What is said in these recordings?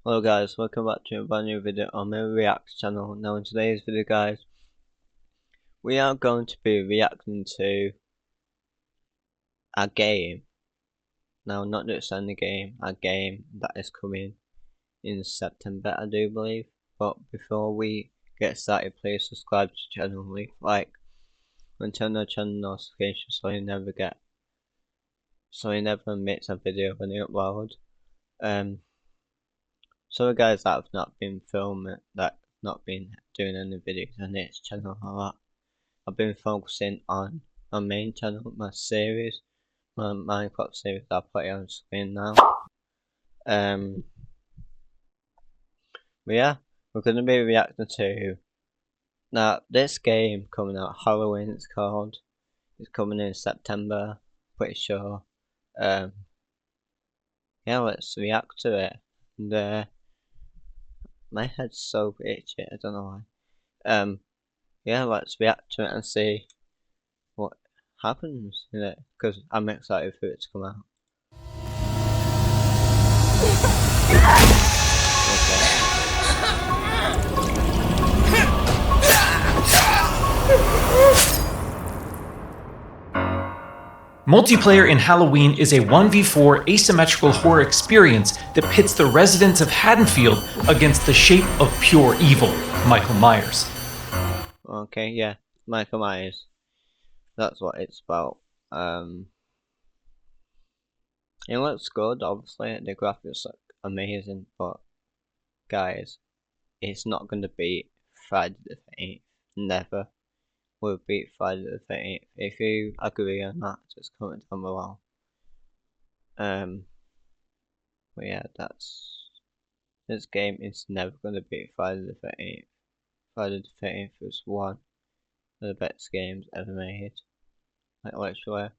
Hello guys, welcome back to a brand new video on my React channel. Now in today's video guys, we are going to be reacting to a game. Now not just any game, a game that is coming in September I do believe. But before we get started, please subscribe to the channel, leave a like, and turn on channel notifications so you never miss a video when you upload. So guys that have not been filming, that not been doing any videos on this channel a lot. I've been focusing on my main channel, my series, my Minecraft series. I'll put it on screen now. But yeah, we're gonna be reacting to now this game coming out. Halloween it's called. It's coming in September, pretty sure. Yeah, let's react to it. And my head's so itchy, I don't know why. Yeah, let's react to it and see what happens in it, because I'm excited for it to come out. Multiplayer in Halloween is a 1v4 asymmetrical horror experience that pits the residents of Haddonfield against the shape of pure evil, Michael Myers. Okay, yeah, Michael Myers. That's what it's about. It looks good, obviously. The graphics look amazing, but guys, it's not gonna beat Friday the 13th. Never will beat Friday the 13th. If you agree on that, just comment down below. But yeah, this game is never gonna beat Friday the 13th. Friday the 13th was one of the best games ever made. Like literally.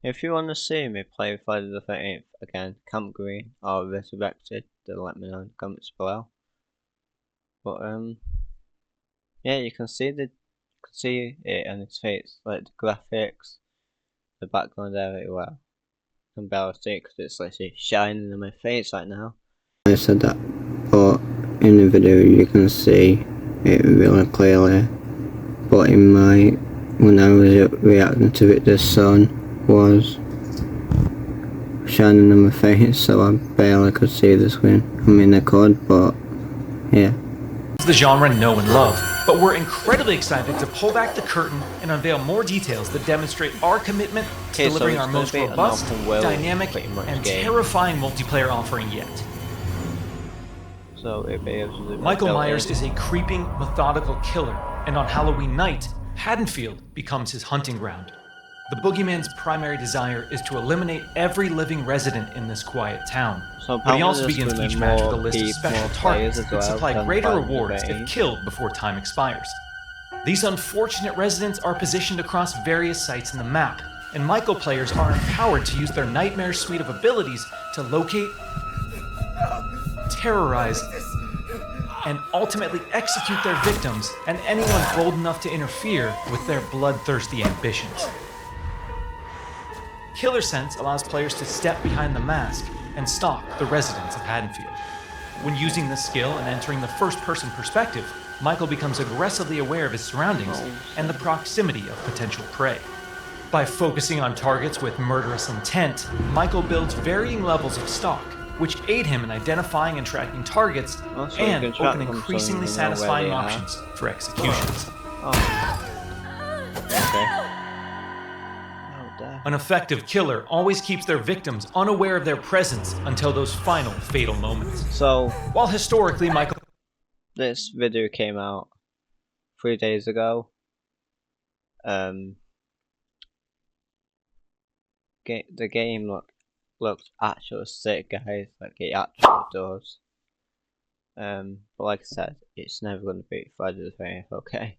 If you want to see me play Friday the 13th again, Camp Green or Resurrected, then let me know in the comments below. But yeah, you can see it on its face, like the graphics, the background everywhere. I can barely see it because it's literally shining in my face right now. I said that, but in the video you can see it really clearly. But when I was reacting to it, the sun was shining in my face, so I barely could see the screen. I mean I could, but yeah. The genre know and love, but we're incredibly excited to pull back the curtain and unveil more details that demonstrate our commitment to delivering our most robust, dynamic, and terrifying multiplayer offering yet. So Michael Myers is a creeping, methodical killer, and on Halloween night, Haddonfield becomes his hunting ground. The boogeyman's primary desire is to eliminate every living resident in this quiet town, but he also begins each match with a list of special targets that supply greater rewards if killed before time expires. These unfortunate residents are positioned across various sites in the map, and Michael players are empowered to use their nightmare suite of abilities to locate, terrorize, and ultimately execute their victims and anyone bold enough to interfere with their bloodthirsty ambitions. Killer Sense allows players to step behind the mask and stalk the residents of Haddonfield. When using this skill and entering the first-person perspective, Michael becomes aggressively aware of his surroundings and the proximity of potential prey. By focusing on targets with murderous intent, Michael builds varying levels of stalk, which aid him in identifying and tracking targets and open increasingly satisfying options for executions. Okay. An effective killer always keeps their victims unaware of their presence until those final fatal moments. So, while historically this video came out 3 days ago. The game looks actually sick, guys. Like it actually does. But like I said, it's never gonna beat Friday the 13th. Okay.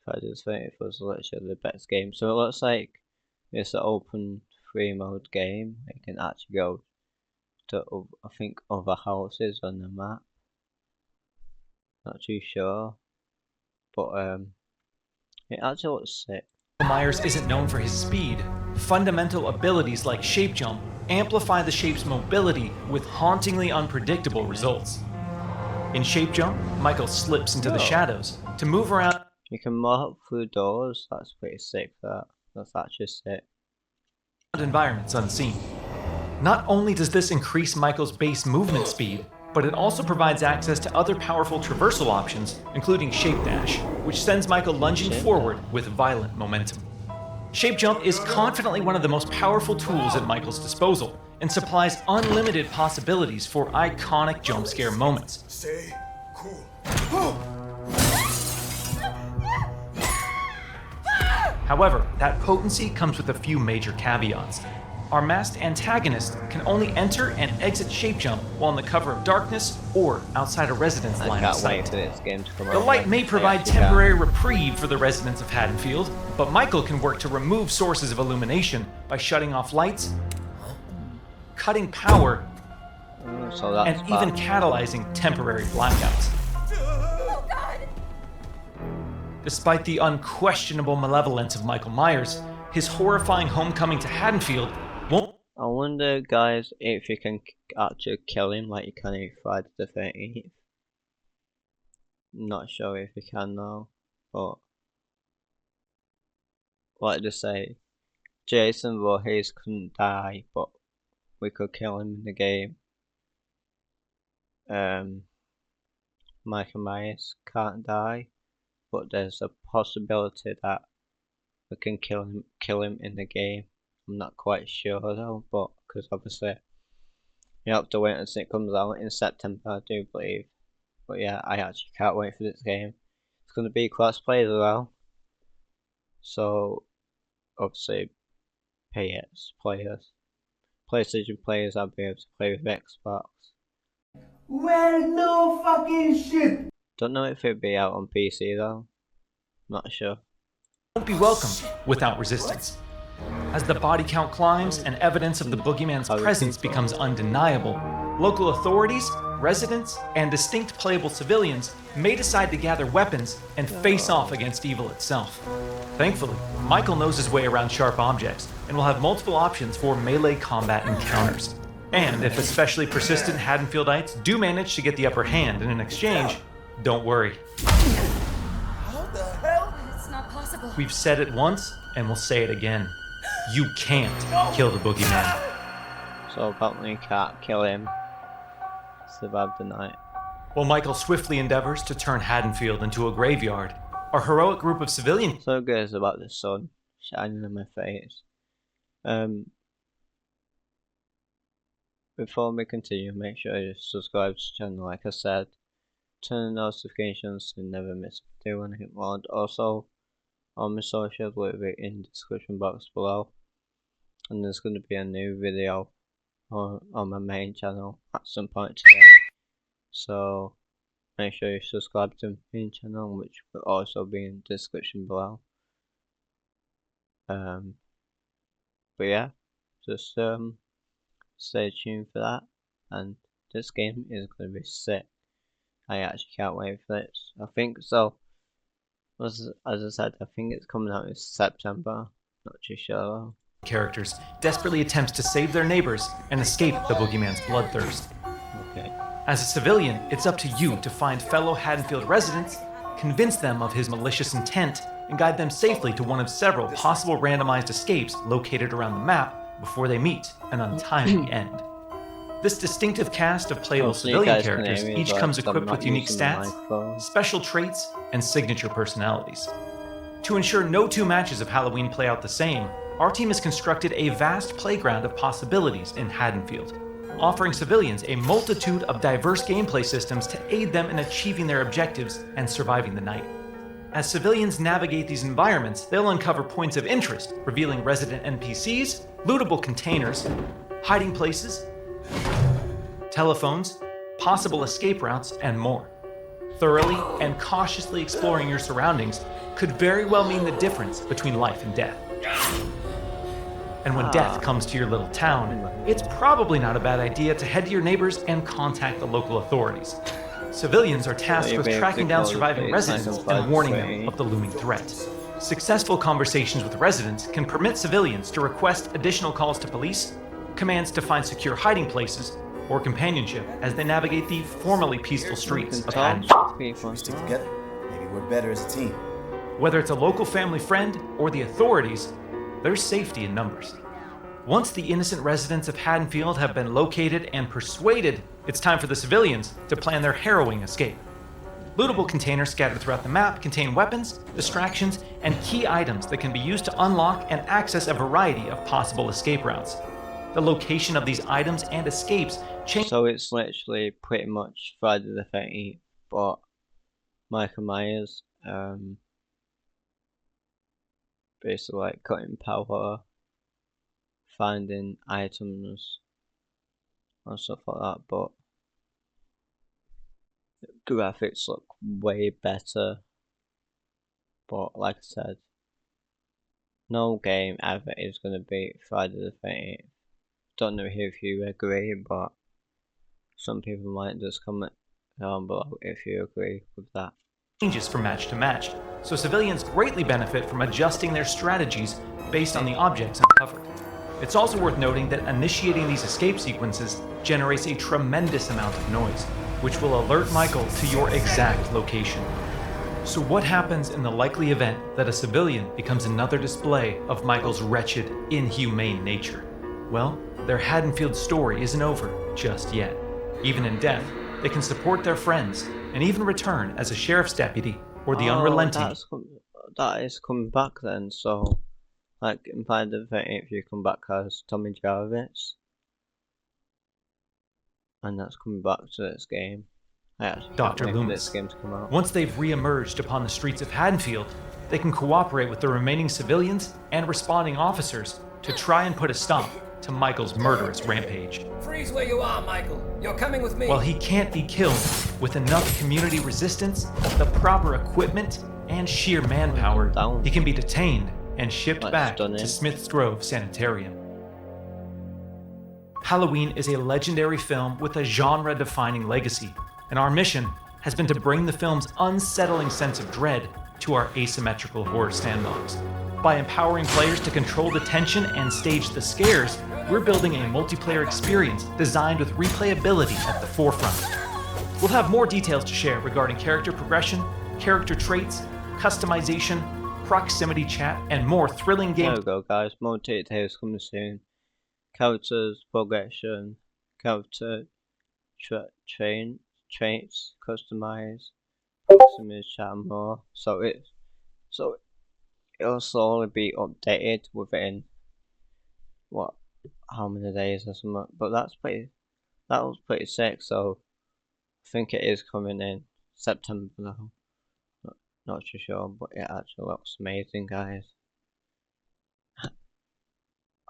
Friday the 13th was literally the best game. So it looks like it's an open free mode game. You can actually go to, I think, other houses on the map. Not too sure, but it actually looks sick. Myers isn't known for his speed. Fundamental abilities like shape jump amplify the shape's mobility with hauntingly unpredictable results. In shape jump, Michael slips into the shadows to move around. You can walk through doors. That's pretty sick. That's actually sick. Environments unseen. Not only does this increase Michael's base movement speed, but it also provides access to other powerful traversal options, including Shape Dash, which sends Michael lunging forward with violent momentum. Shape Jump is confidently one of the most powerful tools at Michael's disposal, and supplies unlimited possibilities for iconic jump scare moments. Stay cool. However, that potency comes with a few major caveats. Our masked antagonist can only enter and exit Shape Jump while in the cover of darkness or outside a resident's line of I can't wait sight. for this game to come out. The light may provide temporary reprieve for the residents of Haddonfield, but Michael can work to remove sources of illumination by shutting off lights, cutting power, So that's and even catalyzing temporary blackouts. Despite the unquestionable malevolence of Michael Myers, his horrifying homecoming to Haddonfield won't. I wonder, guys, if you can actually kill him like you can in Friday the 13th. Not sure if you can now, but like I say, Jason Voorhees couldn't die, but we could kill him in the game. Michael Myers can't die, but there's a possibility that we can kill him in the game. I'm not quite sure though, but because obviously you have to wait until it comes out in September, I do believe. But yeah, I actually can't wait for this game. It's going to be crossplay as well, so obviously PS players, PlayStation players, I'll be able to play with Xbox. Well, no fucking shit. Don't know if it'll be out on PC though. Not sure. Won't be welcomed without resistance. As the body count climbs and evidence of the boogeyman's presence becomes undeniable, local authorities, residents, and distinct playable civilians may decide to gather weapons and face off against evil itself. Thankfully, Michael knows his way around sharp objects and will have multiple options for melee combat encounters. And if especially persistent Haddonfieldites do manage to get the upper hand in an exchange, don't worry. How the hell? It's not possible. We've said it once, and we'll say it again. You can't kill the boogeyman. So apparently can't kill him. Survive the night. While Michael swiftly endeavors to turn Haddonfield into a graveyard, our heroic group of civilians So good is about the sun shining in my face. Before we continue, make sure you subscribe to the channel like I said. Turn the notifications to never miss a video when I hit one. Also, all my socials will be in the description box below. And there's going to be a new video on my main channel at some point today. So make sure you subscribe to my main channel, which will also be in the description below. But yeah, just stay tuned for that. And this game is going to be sick. I actually can't wait for this. I think so. As I said, I think it's coming out in September. Not too sure though. characters desperately attempts to save their neighbors and escape the boogeyman's bloodthirst. Okay. As a civilian, it's up to you to find fellow Haddonfield residents, convince them of his malicious intent, and guide them safely to one of several possible randomized escapes located around the map before they meet an untimely end. This distinctive cast of playable Also, you civilian guys can characters hear me, each but comes I'm equipped not with unique using the stats, microphone. special traits, and signature personalities. To ensure no two matches of Halloween play out the same, our team has constructed a vast playground of possibilities in Haddonfield, offering civilians a multitude of diverse gameplay systems to aid them in achieving their objectives and surviving the night. As civilians navigate these environments, they'll uncover points of interest, revealing resident NPCs, lootable containers, hiding places, telephones, possible escape routes, and more. Thoroughly and cautiously exploring your surroundings could very well mean the difference between life and death. And when death comes to your little town, it's probably not a bad idea to head to your neighbors and contact the local authorities. Civilians are tasked you'll with be able to tracking down call the surviving police residents like and warning them 13. of the looming threat. Successful conversations with residents can permit civilians to request additional calls to police, commands to find secure hiding places, or companionship as they navigate the formerly peaceful streets of Haddonfield. People. We stick together. Maybe work better as a team. Whether it's a local family friend or the authorities, there's safety in numbers. Once the innocent residents of Haddonfield have been located and persuaded, it's time for the civilians to plan their harrowing escape. Lootable containers scattered throughout the map contain weapons, distractions, and key items that can be used to unlock and access a variety of possible escape routes. The location of these items and escapes change. So it's literally pretty much Friday the 13th, but Michael Myers, basically like cutting power, finding items and stuff like that, but graphics look way better. But like I said, no game ever is going to beat Friday the 13th. Don't know if you agree, but some people might just comment down below if you agree with that. Changes from match to match, so civilians greatly benefit from adjusting their strategies based on the objects uncovered. It's also worth noting that initiating these escape sequences generates a tremendous amount of noise, which will alert Michael to your exact location. So what happens in the likely event that a civilian becomes another display of Michael's wretched, inhumane nature? Well, their Haddonfield story isn't over just yet. Even in death, they can support their friends and even return as a sheriff's deputy or the unrelenting. That is coming back then, so like in Friday the 13th you come back as Tommy Jarvis. And that's coming back to this game. Dr. Loomis. This game to come out. Once they've re-emerged upon the streets of Haddonfield, they can cooperate with the remaining civilians and responding officers to try and put a stop to Michael's murderous rampage. Freeze where you are, Michael. You're coming with me. While he can't be killed, with enough community resistance, the proper equipment, and sheer manpower, he can be detained and shipped back to Smith's Grove Sanitarium. Halloween is a legendary film with a genre-defining legacy, and our mission has been to bring the film's unsettling sense of dread to our asymmetrical horror sandbox. By empowering players to control the tension and stage the scares, we're building a multiplayer experience designed with replayability at the forefront. We'll have more details to share regarding character progression, character traits, customization, proximity chat, and more thrilling games. There we go, guys. More details coming soon. Characters, progression, character traits, customize, proximity chat, and more. So it'll slowly be updated within how many days or something. But that was pretty sick. So I think it is coming in September though. Not too sure, but it actually looks amazing, guys.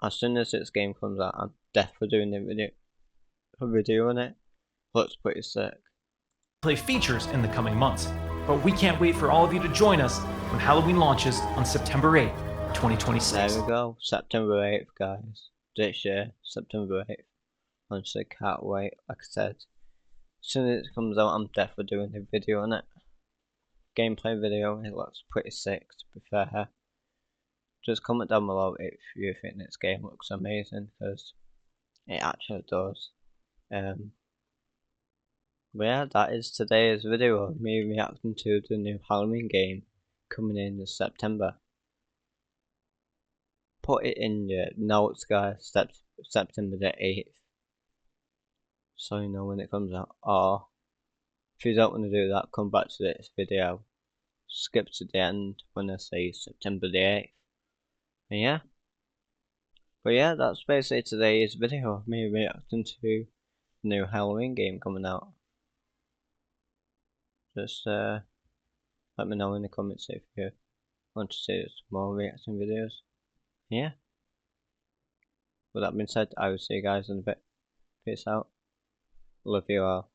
As soon as this game comes out, I'm definitely doing a video on it. Looks pretty sick. Play features in the coming months, but we can't wait for all of you to join us when Halloween launches on September 8th, 2026. There we go, September 8th, guys. This year, September 8th. Honestly, can't wait. Like I said, as soon as it comes out, I'm definitely doing a video on it. Gameplay video. It looks pretty sick, to be fair. Just comment down below if you think this game looks amazing, because it actually does. But yeah, that is today's video of me reacting to the new Halloween game coming in September. Put it in your notes, guys. September the 8th, so you know when it comes out. Or if you don't want to do that, come back to this video. Skip to the end when I say September the 8th. And yeah. But yeah, that's basically today's video of me reacting to the new Halloween game coming out. Just let me know in the comments if you want to see some more reaction videos. Yeah. With that being said, I will see you guys in a bit. Peace out. Love you all.